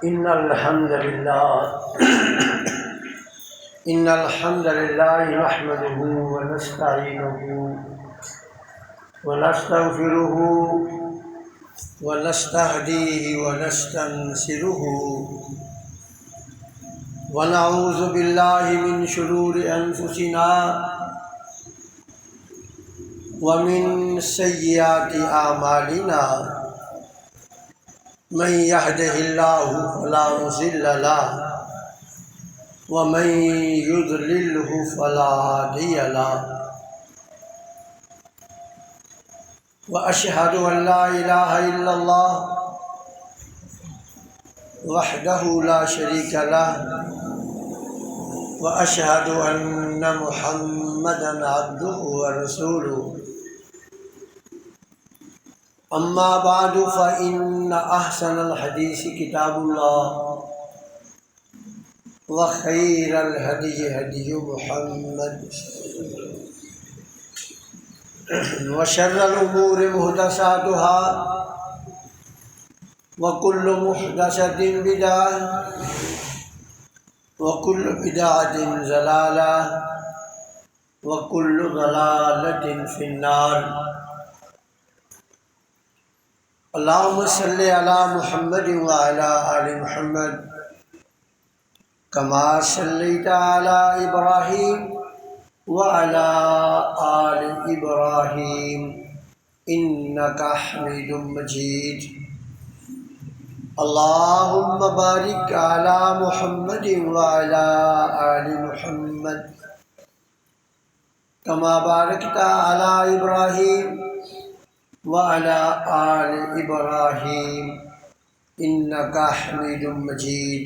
إن الحمد لله نحمده ونستعينه ونستغفره ونستهديه ونستنصره ونعوذ بالله من شرور أنفسنا ومن سيئات أعمالنا من يهده الله فلا مضل له ومن يضلله فلا هادي له وأشهد أن لا إله إلا الله وحده لا شريك له وأشهد أن محمدا عبده ورسوله أما بعد فإن أحسن الحديث كتاب الله وخير الهدي هدي محمد وشر الأمور محدثاتها وكل محدثة بدعة وكل بدعة ضلالة وكل ضلالة في النار اللهم صل على محمد وعلى آل محمد كما صليت على إبراهيم وعلى آل إبراهيم إنك حميد مجيد اللهم بارك على محمد وعلى آل محمد كما باركت على إبراهيم وعلى آل إبراهيم إنك حميد مجيد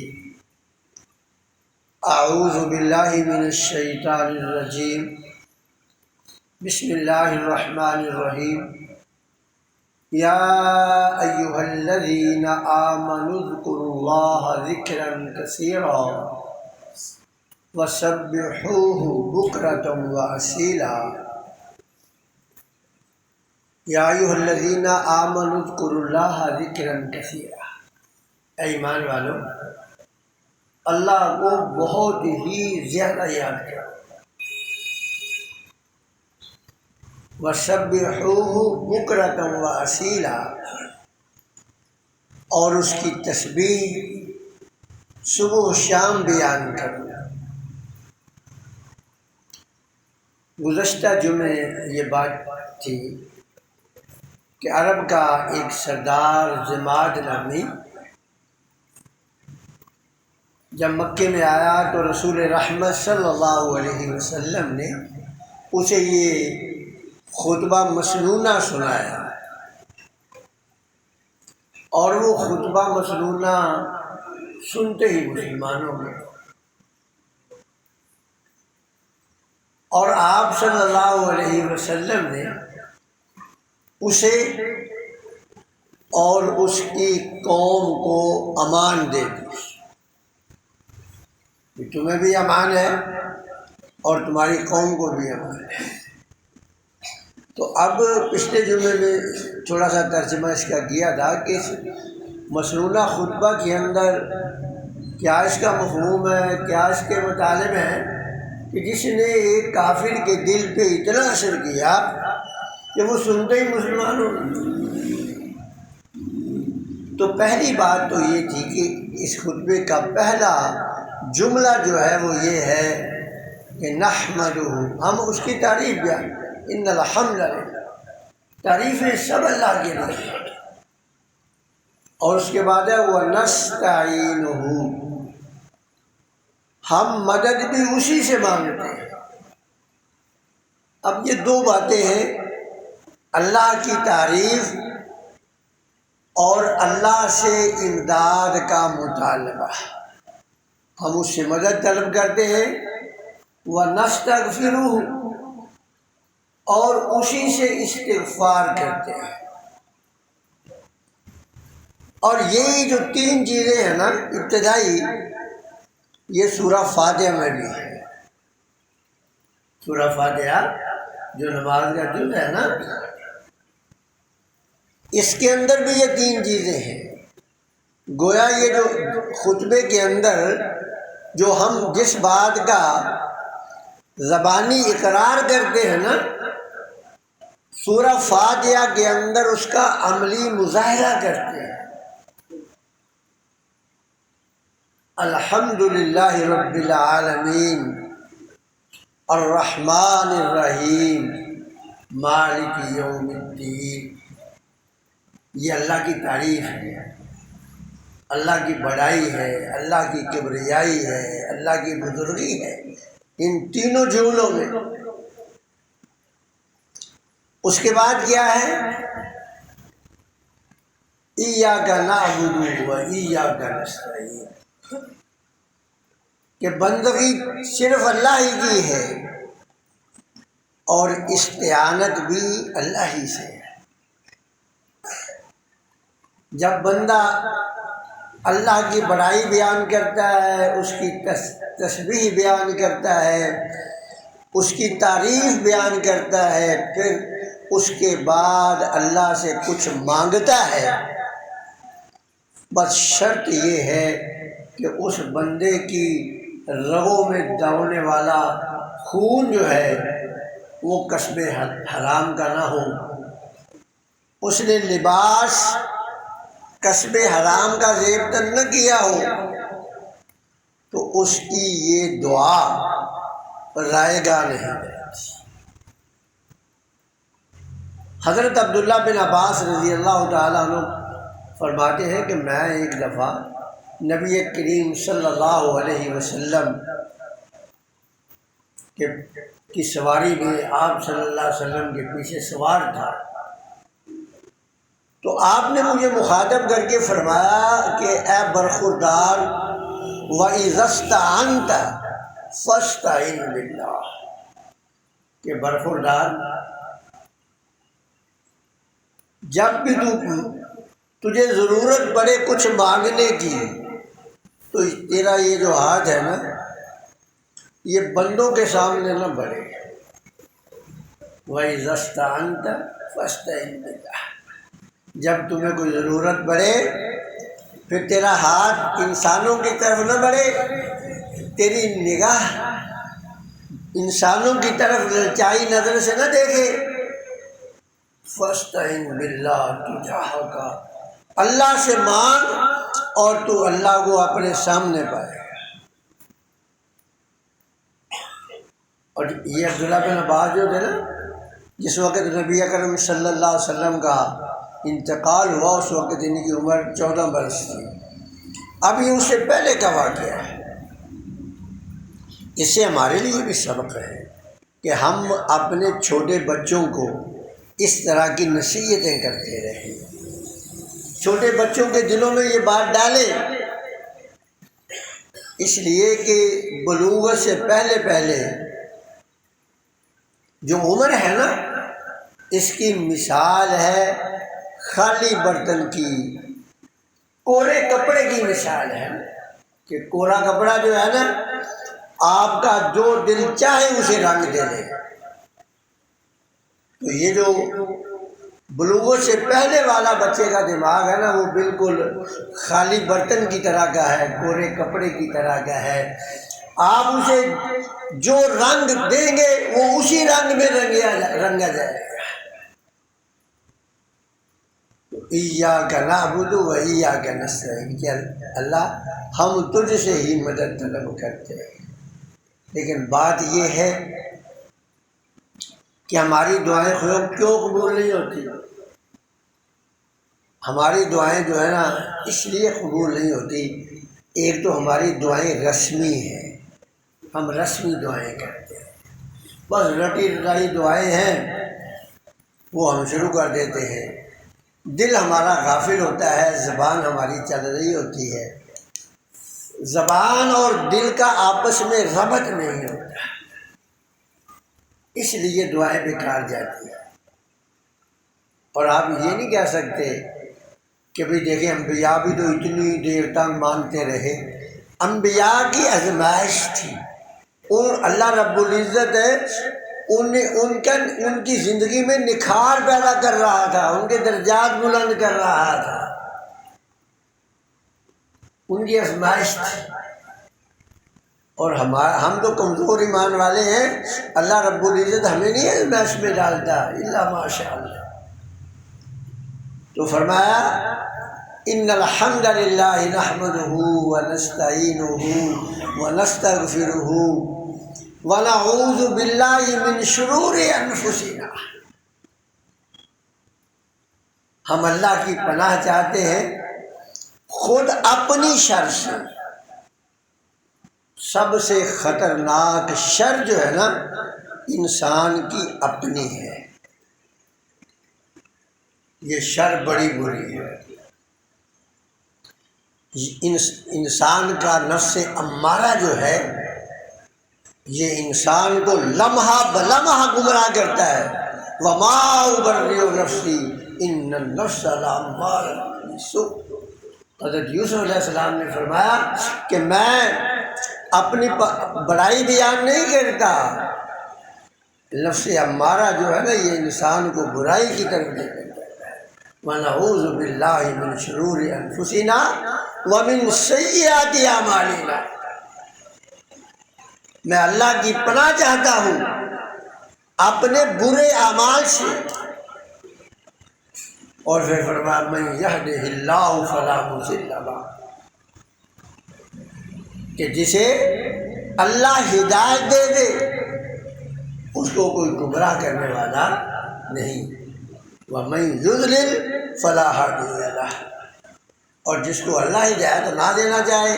أعوذ بالله من الشيطان الرجيم بسم الله الرحمن الرحيم يا أيها الذين آمنوا اذكروا الله ذكرا كثيرا وسبحوه بكرة وأصيلا یا ایھا الذین آمنوا اذکروا اللہ ذکرا کثیرا، اے ایمان والو اللہ کو بہت ہی زیادہ یاد کرو، وسبحوہ بکرۃ واصیلا، اور اس کی تسبیح صبح و شام بیان کرو۔ گزشتہ جمعے یہ بات تھی کہ عرب کا ایک سردار ضماد نامی جب مکے میں آیا تو رسول رحمت صلی اللہ علیہ وسلم نے اسے یہ خطبہ مسنونہ سنایا، اور وہ خطبہ مسنونہ سنتے ہی مسلمانوں میں اور آپ صلی اللہ علیہ وسلم نے اسے اور اس کی قوم کو امان دے دی کہ تمہیں بھی امان ہے اور تمہاری قوم کو بھی امان ہے۔ تو اب پچھلے جمعے میں تھوڑا سا ترجمہ اس کا کیا تھا کہ اس مسنونہ خطبہ کے اندر کیا اس کا مفہوم ہے، کیا اس کے مطالب ہیں کہ جس نے ایک کافر کے دل پہ اتنا اثر کیا کہ وہ سنتے ہی مسلمان ہو۔ تو پہلی بات تو یہ تھی کہ اس خطبے کا پہلا جملہ جو ہے وہ یہ ہے کہ نحمدہ، ہم اس کی تعریف بیان، ان الحمد للہ، تعریفیں سب اللہ کے لیے، اور اس کے بعد ہے ونستعینہ، ہم مدد بھی اسی سے مانگتے ہیں۔ اب یہ دو باتیں ہیں، اللہ کی تعریف اور اللہ سے امداد کا مطالبہ، ہم اس سے مدد طلب کرتے ہیں، وَنَسْتَغْفِرُهُ، اور اسی سے استغفار کرتے ہیں۔ اور یہی جو تین چیزیں ہیں نا ابتدائی، یہ سورہ فاتحہ میں بھی ہے۔ سورہ فاتحہ جو نماز کا جز ہے نا، اس کے اندر بھی یہ تین چیزیں ہیں، گویا یہ جو خطبے کے اندر جو ہم جس بات کا زبانی اقرار کرتے ہیں نا، سورہ فاتحہ کے اندر اس کا عملی مظاہرہ کرتے ہیں۔ الحمدللہ رب العالمین الرحمن الرحیم مالک یوم الدین، یہ اللہ کی تعریف ہے، اللہ کی بڑائی ہے، اللہ کی کبریائی ہے، اللہ کی بزرگی ہے، ان تینوں جملوں میں۔ اس کے بعد کیا ہے؟ ایاک نعبد و ایاک نستعین، کہ بندگی صرف اللہ ہی کی ہے اور استعانت بھی اللہ ہی سے ہے۔ جب بندہ اللہ کی بڑائی بیان کرتا ہے، اس کی تسبیح بیان کرتا ہے، اس کی تعریف بیان کرتا ہے، پھر اس کے بعد اللہ سے کچھ مانگتا ہے، بس شرط یہ ہے کہ اس بندے کی رگوں میں دوڑنے والا خون جو ہے وہ کسب حرام کا نہ ہو، اس نے لباس کسب حرام کا زیب تن نہ کیا ہو، تو اس کی یہ دعا رائے گاہ نہیں۔ حضرت عبداللہ بن عباس رضی اللہ تعالیٰ عنہ فرماتے ہیں کہ میں ایک دفعہ نبی کریم صلی اللہ علیہ وسلم کی سواری میں آپ صلی اللہ علیہ وسلم کے پیچھے سوار تھا، تو آپ نے مجھے مخاطب کر کے فرمایا کہ اے برخوردار، وَإِذَا اسْتَعَنْتَ فَاسْتَعِنْ بِاللَّهِ، کہ برخوردار، جب بھی تجھے ضرورت پڑے کچھ مانگنے کی، تو تیرا یہ جو ہاتھ ہے نا، یہ بندوں کے سامنے نہ بڑھے۔ وَإِذَا اسْتَعَنْتَ فَاسْتَعِنْ بِاللَّهِ، جب تمہیں کوئی ضرورت پڑے پھر تیرا ہاتھ انسانوں کی طرف نہ بڑھے، تیری نگاہ انسانوں کی طرف للچائی نظر سے نہ دیکھے۔ فَاسْتَعِنْ بِاللَّهِ تُجَاهَكَ، اللہ سے مانگ اور تو اللہ کو اپنے سامنے پائے۔ اور یہ عبداللہ بن عباس جو تھے نا، جس وقت نبی اکرم صلی اللہ علیہ وسلم کا انتقال ہوا، اس وقت ان کی عمر 14 برس تھی۔ اب یہ اس سے پہلے کا واقعہ ہے۔ اس سے ہمارے لیے بھی سبق ہے کہ ہم اپنے چھوٹے بچوں کو اس طرح کی نصیحتیں کرتے رہیں، چھوٹے بچوں کے دلوں میں یہ بات ڈالیں، اس لیے کہ بلوغت سے پہلے پہلے جو عمر ہے نا، اس کی مثال ہے خالی برتن کی، کورے کپڑے کی مثال ہے، کہ کورا کپڑا جو ہے نا، آپ کا جو دل چاہے اسے رنگ دے دے۔ تو یہ جو بلوغت سے پہلے والا بچے کا دماغ ہے نا، وہ بالکل خالی برتن کی طرح کا ہے، کورے کپڑے کی طرح کا ہے۔ آپ اسے جو رنگ دیں گے وہ اسی رنگ میں رنگا جائے گا۔ ایاک نعبد و ایاک نستعین، کہ اللہ ہم تجھ سے ہی مدد طلب کرتے ہیں، لیکن بات یہ ہے کہ ہماری دعائیں کیوں قبول نہیں ہوتی؟ ہماری دعائیں جو ہے نا اس لیے قبول نہیں ہوتی، ایک تو ہماری دعائیں رسمی ہیں، ہم رسمی دعائیں کرتے ہیں، بس رٹی رٹائی دعائیں ہیں، وہ ہم شروع کر دیتے ہیں، دل ہمارا غافل ہوتا ہے، زبان ہماری چل رہی ہوتی ہے، زبان اور دل کا آپس میں ربط نہیں ہوتا، اس لیے دعائیں بیکار جاتی ہیں۔ اور آپ یہ نہیں کہہ سکتے کہ بھئی دیکھیں انبیاء بھی تو اتنی دیر تک مانگتے رہے، انبیاء کی آزمائش تھی، اللہ رب العزت ان کی زندگی میں نکھار پیدا کر رہا تھا، ان کے درجات بلند کر رہا تھا۔ ان کی آزمائش تھی، اور ہم تو کمزور ایمان والے ہیں، اللہ رب العزت ہمیں نہیں آزمائش میں ڈالتا الا ماشاء اللہ۔ تو فرمایا ان الحمد للہ نحمدہ ونستعینہ ونستغفرہ ونعوذ باللہ من شرور انفسنا، ہم اللہ کی پناہ چاہتے ہیں خود اپنی شر سے۔ سب سے خطرناک شر جو ہے نا انسان کی اپنی ہے، یہ شر بڑی بری ہے۔ انسان کا نفس امارہ جو ہے یہ انسان کو لمحہ بلمحہ گمراہ کرتا ہے۔ وما ابرئ نفسی ان النفس لامارۃ بالسوء۔ حضرت یوسف علیہ السلام نے فرمایا کہ میں اپنی بڑائی بیان نہیں کرتا، نفس امارہ جو ہے نا یہ انسان کو برائی کی طرف لے کر جاتا ہے۔ وَنَعُوذُ بِاللَّهِ مِن شُرُورِ أَنفُسِنَا وَمِن سَيِّئَاتِ أَعْمَالِنَا، میں اللہ کی پناہ چاہتا ہوں اپنے برے اعمال سے۔ اور پھر فرمایا مَن يَهْدِهِ اللَّهُ فَلَا مُضِلَّ لَهُ، کہ جسے اللہ ہدایت دے دے اس کو کوئی گمراہ کرنے والا نہیں۔ وَمَن يُضْلِلْ فَلَا هَادِيَ لَهُ، اور جس کو اللہ ہدایت نہ دینا چاہے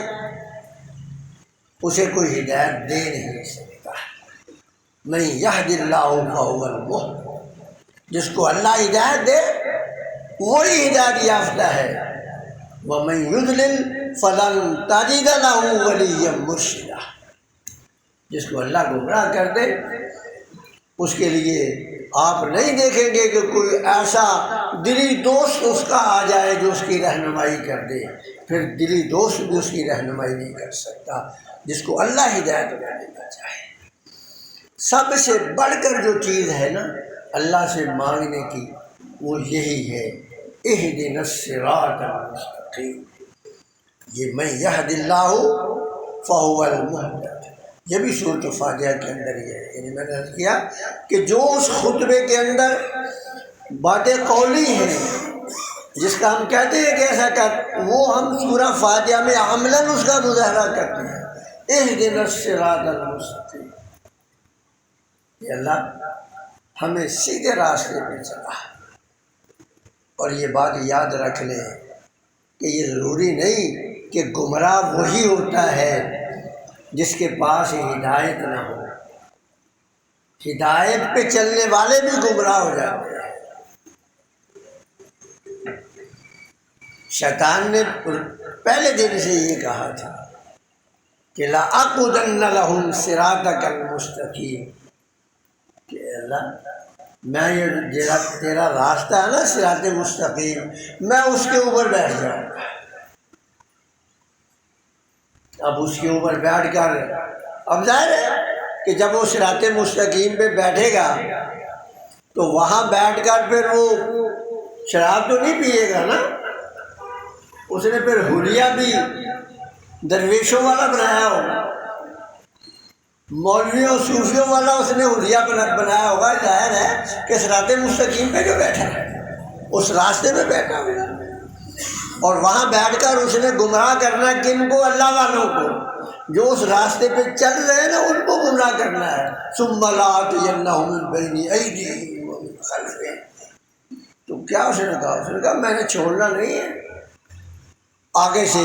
اسے کوئی ہدایت دے نہیں سکتا۔ مَن يَهْدِ اللَّهُ فَهُوَ الْمُهْتَدِ، جس کو اللہ ہدایت دے وہی ہدایت یافتہ ہے۔ وَمَن يُضْلِلْ فَلَن تَجِدَ لَهُ وَلِيًّا مُرْشِدًا، جس کو اللہ گمراہ کر دے اس کے لیے آپ نہیں دیکھیں گے کہ کوئی ایسا دلی دوست اس کا آ جائے جو اس کی رہنمائی کر دے، پھر دلی دوست بھی اس کی رہنمائی نہیں کر سکتا جس کو اللہ ہدایت نہ دینا چاہے۔ سب سے بڑھ کر جو چیز ہے نا اللہ سے مانگنے کی وہ یہی ہے، اہدنا الصراط المستقیم۔ یہ من یہد اللہ فہو المہتد، یہ بھی سورۃ فاتحہ کے اندر ہی ہے۔ یعنی میں نے عرض کیا کہ جو اس خطبے کے اندر باتیں قولی ہیں جس کا ہم کہتے ہیں کہ ایسا کر، وہ ہم سورہ فاتحہ میں عملاً اس کا مظاہرہ کرتے ہیں۔ اہدنا الصراط المستقیم، کہ اللہ ہمیں سیدھے راستے پہ چلا۔ اور یہ بات یاد رکھ لیں کہ یہ ضروری نہیں کہ گمراہ وہی ہوتا ہے جس کے پاس ہدایت نہ ہو، ہدایت پہ چلنے والے بھی گمراہ ہو جاتے ہیں۔ شیطان نے پہلے دن سے یہ کہا تھا کہ لَأَقْعُدَنَّ لَهُمْ صِرَاطَكَ الْمُسْتَقِيمَ، کہ اللہ میں یہ تیرا راستہ ہے نا صراط مستقیم، میں اس کے اوپر بیٹھ جاؤں گا۔ اب اس کے اوپر بیٹھ کر اب ظاہر ہے کہ جب وہ صراط مستقیم پہ بیٹھے گا تو وہاں بیٹھ کر پھر وہ شراب تو نہیں پیے گا نا، اس نے پھر حلیہ بھی درویشوں والا بنایا ہوگا، مولویوں صوفیوں والا اس نے حلیہ بنایا ہوگا۔ ظاہر ہے کہ صراط مستقیم پہ جو بیٹھا ہے اس راستے پہ بیٹھا ہوگا، اور وہاں بیٹھ کر اس نے گمراہ کرنا کن کو؟ اللہ والوں کو، جو اس راستے پہ چل رہے ہیں نا ان کو گمراہ کرنا ہے۔ ثم لآتینہم من بین ایدیہم ومن خلفہم، تو کیا اس نے کہا؟ اس نے کہا میں نے چھوڑنا نہیں ہے، آگے سے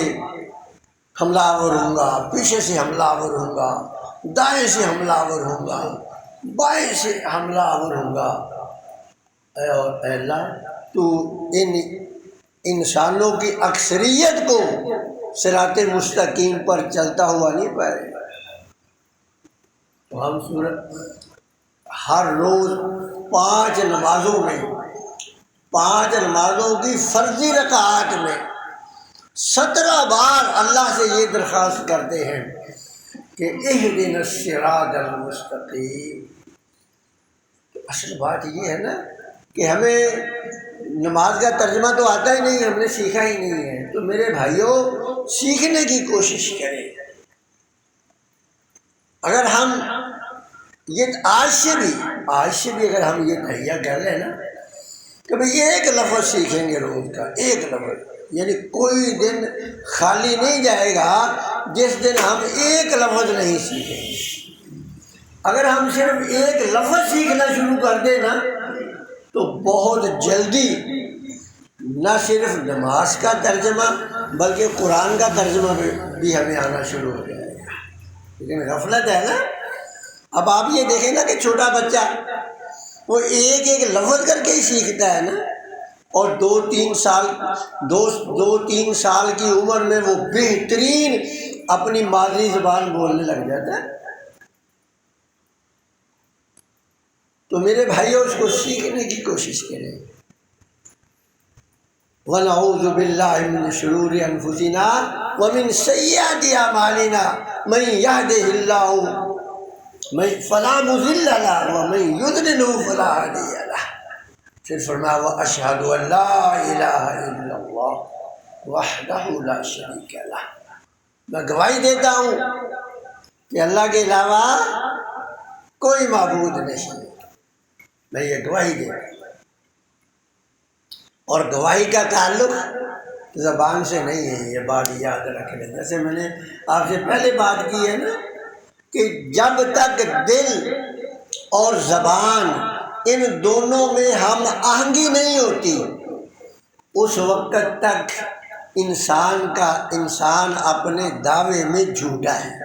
حملہ آور ہوں گا، پیچھے سے حملہ آور ہوں گا، دائیں سے حملہ آور ہوں گا، بائیں سے حملہ آور ہوں گا۔ اے اللہ تو ان انسانوں کی اکثریت کو صراط مستقیم پر چلتا ہوا نہیں پائے گا۔ تو ہم ہر روز 5 نمازوں میں، 5 نمازوں کی فرضی رکعات میں 17 بار اللہ سے یہ درخواست کرتے ہیں کہ اہدنا الصراط المستقیم۔ اصل بات یہ ہے نا کہ ہمیں نماز کا ترجمہ تو آتا ہی نہیں، ہم نے سیکھا ہی نہیں ہے۔ تو میرے بھائیوں سیکھنے کی کوشش کریں۔ اگر ہم یہ آج سے بھی اگر ہم یہ تہیا کر لیں نا کہ بھئی ایک لفظ سیکھیں گے روز کا، ایک لفظ، یعنی کوئی دن خالی نہیں جائے گا جس دن ہم ایک لفظ نہیں سیکھیں گے۔ اگر ہم صرف ایک لفظ سیکھنا شروع کر دیں نا تو بہت جلدی نہ صرف نماز کا ترجمہ بلکہ قرآن کا ترجمہ بھی ہمیں آنا شروع ہو جائے گا۔ لیکن غفلت ہے نا۔ اب آپ یہ دیکھیں نا کہ چھوٹا بچہ وہ ایک ایک لفظ کر کے ہی سیکھتا ہے نا، اور دو تین سال کی عمر میں وہ بہترین اپنی مادری زبان بولنے لگ جاتا ہے۔ تو میرے بھائیوں اس کو سیکھنے کی کوشش کریں۔ وَنَعُوذُ بِاللَّهِ مِنْ شُرُورِ أَنفُسِنَا وَمِنْ سَيِّئَاتِ أَعْمَالِنَا مَنْ يَهْدِهِ اللَّهُ فَلَا مُضِلَّ لَهُ وَمَنْ يُضْلِلْهُ فَلَا هَادِيَ لَهُ۔ پھر فرمایا وَأَشْهَدُ أَنْ لَا إِلَهَ إِلَّا اللَّهُ وَحْدَهُ لَا شَرِيكَ لَهُ۔ میں گواہی دیتا ہوں کہ اللہ کے علاوہ کوئی معبود نہیں، میں یہ گواہی دیتا ہوں۔ اور گواہی کا تعلق زبان سے نہیں ہے، یہ بات یاد رکھ لیں۔ جیسے میں نے آپ سے پہلے بات کی ہے نا کہ جب تک دل اور زبان ان دونوں میں ہم آہنگی نہیں ہوتی اس وقت تک انسان اپنے دعوے میں جھوٹا ہے۔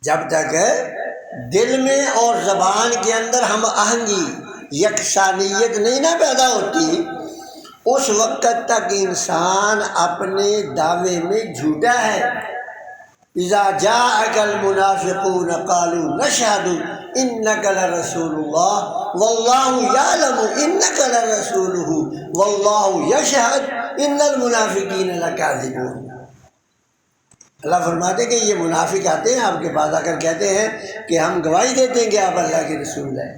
جب تک دل میں اور زبان کے اندر ہم آہنگی یکسانیت نہیں نہ پیدا ہوتی اس وقت تک انسان اپنے دعوے میں جھوٹا ہے۔ اذا جاءك المنافقون قالوا نشهد انك لرسول الله والله يعلم انك لرسوله والله يشهد ان المنافقين لكاذبون۔ اللہ فرماتے کہ یہ منافق آتے ہیں آپ کے پاس آ کر کہتے ہیں کہ ہم گواہی دیتے ہیں کہ آپ اللہ کے رسول ہیں۔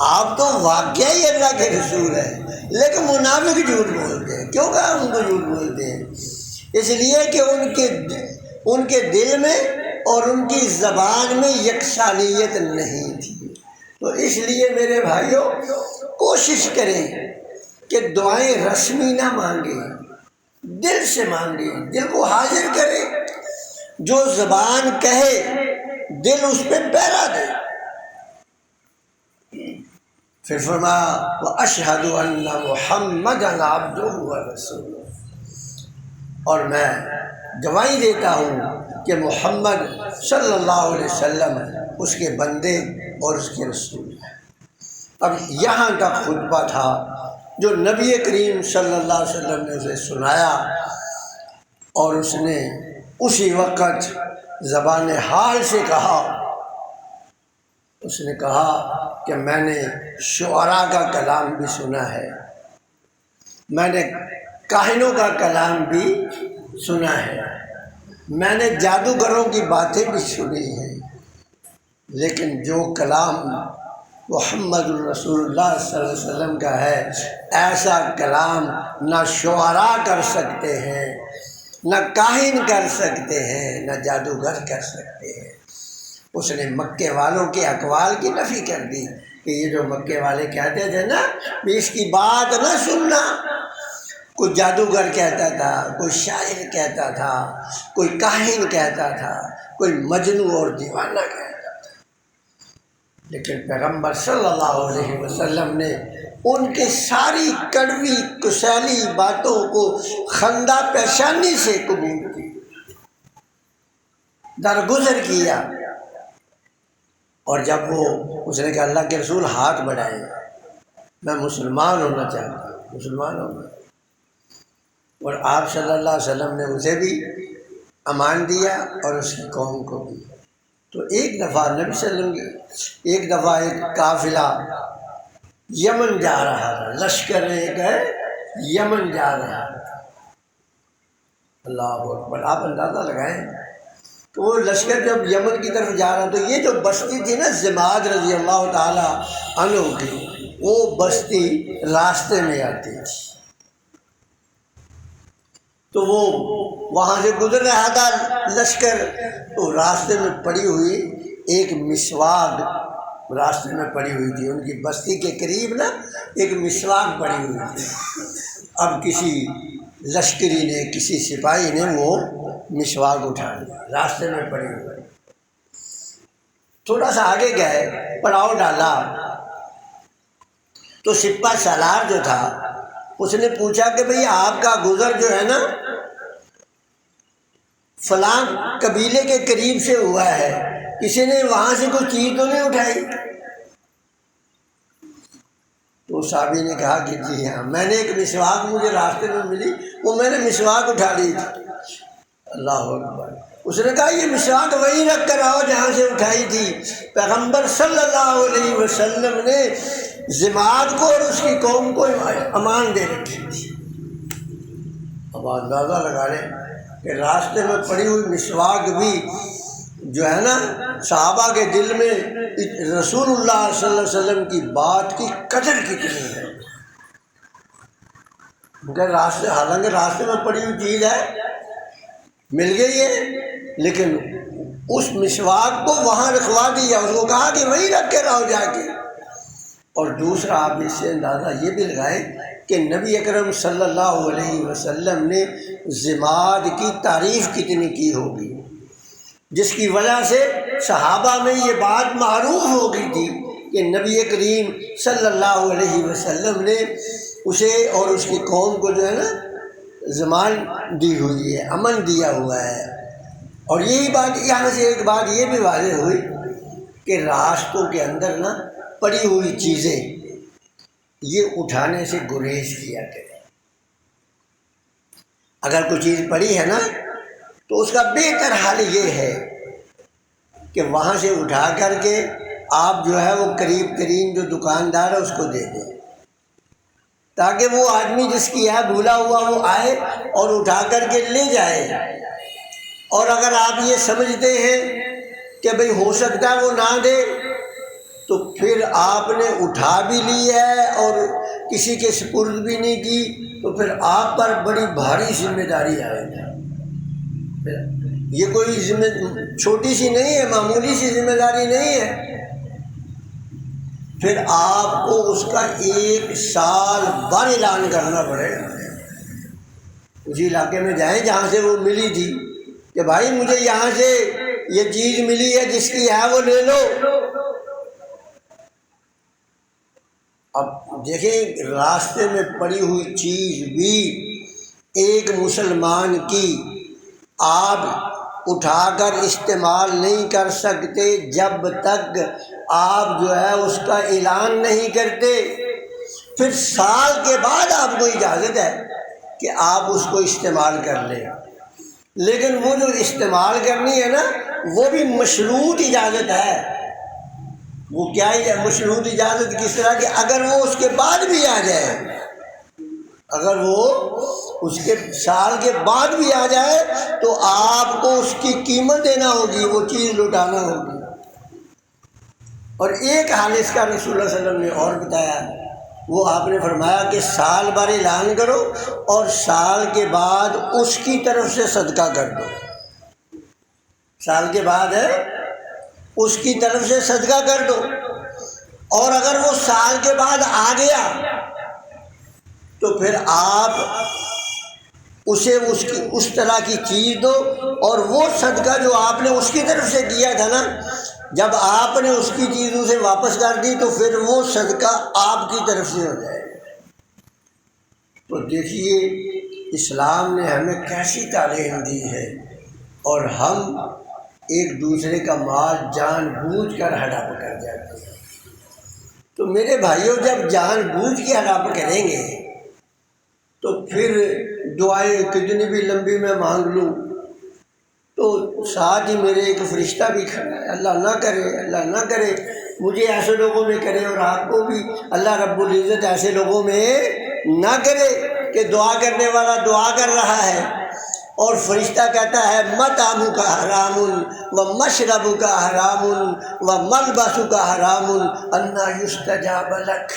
آپ تو واقعی اللہ کے رسول ہیں، لیکن منافق جھوٹ بولتے ہیں۔ کیوں کہا ان کو جھوٹ بولتے ہیں؟ اس لیے کہ ان کے دل میں اور ان کی زبان میں یکسانیت نہیں تھی۔ تو اس لیے میرے بھائیوں کوشش کریں کہ دعائیں رسمی نہ مانگیں، دل سے مانگیں، دل کو حاضر کریں۔ جو زبان کہے دل اس پہ پیرا دے۔ پھر فرمایا وَأَشْهَدُ أَنَّ مُحَمَّدًا عَبْدُهُ وَرَسُولُهُ، اور میں گواہی دیتا ہوں کہ محمد صلی اللہ علیہ وسلم اس کے بندے اور اس کے رسول ہیں۔ اب یہاں تک خطبہ تھا جو نبی کریم صلی اللہ علیہ وسلم نے اسے سنایا، اور اس نے اسی وقت زبان حال سے کہا، اس نے کہا کہ میں نے شعراء کا کلام بھی سنا ہے، میں نے کاہنوں کا کلام بھی سنا ہے، میں نے جادوگروں کی باتیں بھی سنی ہیں، لیکن جو کلام محمد الرسول اللہ صلی اللہ علیہ وسلم کا ہے ایسا کلام نہ شعراء کر سکتے ہیں، نہ کاہن کر سکتے ہیں، نہ جادوگر کر سکتے ہیں۔ اس نے مکے والوں کے اقوال کی نفی کر دی کہ یہ جو مکے والے کہتے تھے نا بھی اس کی بات نہ سننا، کوئی جادوگر کہتا تھا، کوئی شاعر کہتا تھا، کوئی کاہن کہتا تھا، کوئی مجنون اور دیوانہ کہتا تھا، لیکن پیغمبر صلی اللہ علیہ وسلم نے ان کے ساری کڑوی کسیلی باتوں کو خندہ پیشانی سے قبول کی، درگزر کیا۔ اور جب اس نے کہا اللہ کے رسول ہاتھ بڑھائے، میں مسلمان ہونا چاہتا ہوں، مسلمان ہونا، اور آپ صلی اللہ علیہ وسلم نے اسے بھی امان دیا اور اس کی قوم کو بھی۔ تو ایک دفعہ نبی صلی اللہ علیہ وسلم ایک دفعہ ایک قافلہ یمن جا رہا تھا، لشکر ایک ہے یمن جا رہا تھا۔ اللہ اکبر، آپ اندازہ لگائیں تو وہ لشکر جب یمن کی طرف جا رہا تو یہ جو بستی تھی نا ضماد رضی اللہ تعالی عنہ کی، وہ بستی راستے میں آتی تھی۔ تو وہ وہاں سے گزر رہا تھا لشکر، تو راستے میں پڑی ہوئی ایک مسواک راستے میں پڑی ہوئی تھی، ان کی بستی کے قریب نا ایک مسواک پڑی ہوئی تھی۔ اب کسی لشکری نے، کسی سپاہی نے وہ مسواک اٹھا لیا، راستے میں پڑی ہوئی۔ تھوڑا سا آگے گئے، پڑاؤ ڈالا تو سپہ سالار جو تھا اس نے پوچھا کہ بھئی آپ کا گزر جو ہے نا فلاں قبیلے کے قریب سے ہوا ہے، کسی نے وہاں سے کوئی چیز تو نہیں اٹھائی؟ تو صحابی نے کہا کہ جی ہاں، میں نے ایک مسواک مجھے راستے میں ملی، وہ میں نے مسواک اٹھا لی تھی۔ اللہ اکبر۔ اس نے کہا یہ مسواک وہیں رکھ کر آؤ جہاں سے اٹھائی تھی۔ پیغمبر صلی اللہ علیہ وسلم نے ضماد کو اور اس کی قوم کو امان دے رکھی تھی۔ اب اندازہ لگا لیں کہ راستے میں پڑی ہوئی مسواک بھی جو ہے نا صحابہ کے دل میں رسول اللہ صلی اللہ علیہ وسلم کی بات کی قدر کتنی ہے۔ حالانکہ راستے میں پڑی ہوئی چیز ہے، مل گئی ہے، لیکن اس مسواک کو وہاں رکھوا دیا، اس کو کہا کہ وہیں رکھ کے رہو جا کے۔ اور دوسرا آپ اس سے اندازہ یہ بھی لگائیں کہ نبی اکرم صلی اللہ علیہ وسلم نے ضماد کی تعریف کتنی کی ہوگی، جس کی وجہ سے صحابہ میں یہ بات معروف ہو گئی تھی کہ نبی کریم صلی اللہ علیہ وسلم نے اسے اور اس کی قوم کو جو ہے نا ضمان دی ہوئی ہے، امن دیا ہوا ہے۔ اور یہی بات یہاں سے ایک بات یہ بھی واضح ہوئی کہ راستوں کے اندر نا پڑی ہوئی چیزیں یہ اٹھانے سے گریز کیا کرے۔ اگر کوئی چیز پڑی ہے نا تو اس کا بہتر حال یہ ہے کہ وہاں سے اٹھا کر کے آپ جو ہے وہ قریب ترین جو دکاندار ہے اس کو دے دیں، تاکہ وہ آدمی جس کی ہے بھولا ہوا وہ آئے اور اٹھا کر کے لے جائے۔ اور اگر آپ یہ سمجھتے ہیں کہ بھئی ہو سکتا ہے وہ نہ دے، تو پھر آپ نے اٹھا بھی لی ہے اور کسی کے سپرد بھی نہیں کی، تو پھر آپ پر بڑی بھاری ذمہ داری آئے گی۔ یہ کوئی چھوٹی سی نہیں ہے، معمولی سی ذمہ داری نہیں ہے۔ پھر آپ کو اس کا 1 سال بعد اعلان کرنا پڑے گا۔ اسی علاقے میں جائیں جہاں سے وہ ملی تھی کہ بھائی مجھے یہاں سے یہ چیز ملی ہے، جس کی ہے وہ لے لو۔ اب دیکھیں راستے میں پڑی ہوئی چیز بھی ایک مسلمان کی آپ اٹھا کر استعمال نہیں کر سکتے جب تک آپ جو ہے اس کا اعلان نہیں کرتے۔ پھر سال کے بعد آپ کو اجازت ہے کہ آپ اس کو استعمال کر لیں، لیکن وہ جو استعمال کرنی ہے نا وہ بھی مشروط اجازت ہے۔ وہ کیا ہے مشروط اجازت؟ کس طرح کہ اگر وہ اس کے بعد بھی آ جائے، اگر وہ اس کے سال کے بعد بھی آ جائے تو آپ کو اس کی قیمت دینا ہوگی، وہ چیز لوٹانا ہوگی۔ اور ایک حال اس کا رسول اللہ صلی اللہ علیہ وسلم نے اور بتایا، وہ آپ نے فرمایا کہ سال بھر اعلان کرو اور سال کے بعد اس کی طرف سے صدقہ کر دو۔ سال کے بعد ہے اس کی طرف سے صدقہ کر دو، اور اگر وہ سال کے بعد آ گیا تو پھر آپ اسے اس طرح کی چیز دو، اور وہ صدقہ جو آپ نے اس کی طرف سے کیا تھا نا، جب آپ نے اس کی چیز اسے واپس کر دی تو پھر وہ صدقہ آپ کی طرف سے ہو جائے گا۔ تو دیکھیے اسلام نے ہمیں کیسی تعلیم دی ہے، اور ہم ایک دوسرے کا مال جان بوجھ کر ہڑپ کر جاتے ہیں۔ تو میرے بھائیوں، جب جان بوجھ کے ہڑپ کریں گے تو پھر دعائیں کتنی بھی لمبی میں مانگ لوں تو ساتھ ہی میرے ایک فرشتہ بھی کھڑا ہے، اللہ نہ کرے، اللہ نہ کرے مجھے ایسے لوگوں میں کرے، اور آپ کو بھی اللہ رب العزت ایسے لوگوں میں نہ کرے کہ دعا کرنے والا دعا کر رہا ہے اور فرشتہ کہتا ہے مطعمک حرام و مشربک حرام و ملبسک حرام انا یستجاب لک۔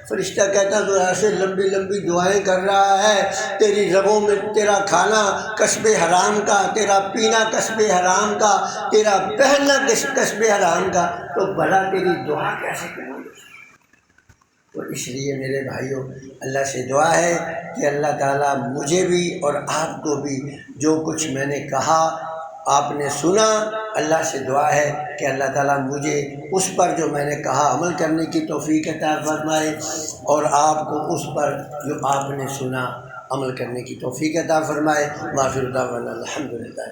فرشتہ کہتا تو ایسے لمبی لمبی دعائیں کر رہا ہے، تیری رگوں میں تیرا کھانا کسب حرام کا، تیرا پینا کسب حرام کا، تیرا پہننا کسب حرام کا، تو بھلا تیری دعا کیسے کروں گی؟ تو اس لیے میرے بھائیوں، اللہ سے دعا ہے کہ اللہ تعالیٰ مجھے بھی اور آپ کو بھی جو کچھ میں نے کہا آپ نے سنا، اللہ سے دعا ہے کہ اللہ تعالیٰ مجھے اس پر جو میں نے کہا عمل کرنے کی توفیق عطا فرمائے، اور آپ کو اس پر جو آپ نے سنا عمل کرنے کی توفیق عطا فرمائے۔ ما فی الدعوانا الحمدللہ۔